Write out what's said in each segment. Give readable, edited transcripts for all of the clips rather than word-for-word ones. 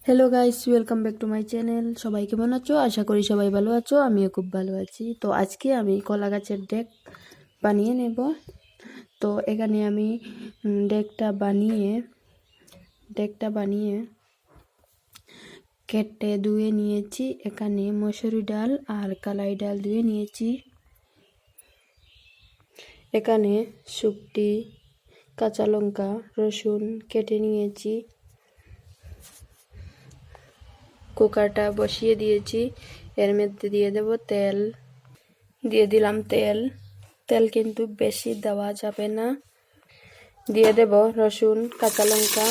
Hello guys, welcome back to my channel. সবাই কেমন আছো? আশা করি সবাই ভালো আছো। আমিও খুব ভালো আছি। তো আজকে আমি কলা গাছের ডেক বানিয়ে নেব। তো এখানে আমি ডেকটা বানিয়ে কেটে ধুয়ে নিয়েছি। এখানে মসুরি ডাল আর কালাই ডাল ধুয়ে নিয়েছি। এখানে শুকটি, কাঁচা লঙ্কা, রসুন কেটে নিয়েছি। কুকারটা বসিয়ে দিয়েছি। এর মধ্যে দিয়ে দেব তেল। দিয়ে দিলাম তেল। তেল কিন্তু বেশি দেওয়া যাবে না। দিয়ে দেব রসুন, কাঁচা লঙ্কা।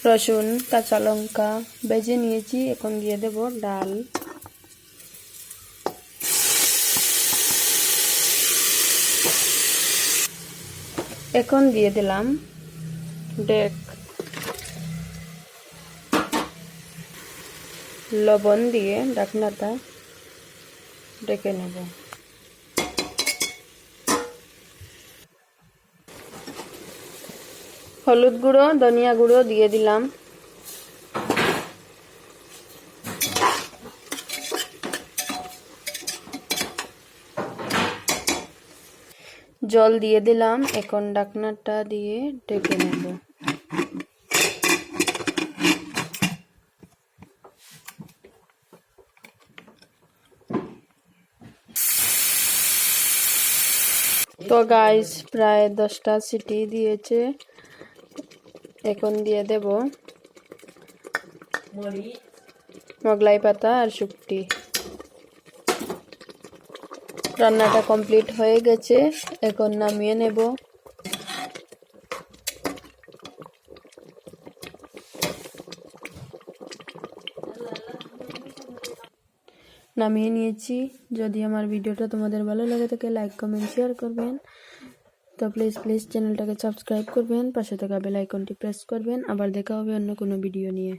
রসুন কাঁচা লঙ্কা ভেজে নিয়েছি। এখন দিয়ে দেব ডাল। এখন দিয়ে দিলাম ডেক। লবণ দিয়ে ঢাকনাটা ঢেকে নেব। হলুদ গুঁড়ো, ধনিয়া গুঁড়ো দিয়ে দিলাম। জল দিয়ে দিলাম। এখন ঢাকনাটা দিয়ে ঢেকে নেব। তো গাইস, প্রায় 10টা সিটি দিয়েছে। এখন দিয়ে দেব মোগলাই পাতা আর শুকটি। রান্নাটা কমপ্লিট হয়ে গেছে। এখন নামিয়ে নেব। নামিয়ে নিয়েছি। যদি আমার ভিডিওটা তোমাদের ভালো লাগে থাকে লাইক, কমেন্ট, শেয়ার করবেন। তো প্লিজ চ্যানেলটাকে সাবস্ক্রাইব করবেন। পাশে থাকা বেল আইকনটি প্রেস করবেন। আবার দেখা হবে অন্য কোনো ভিডিও নিয়ে।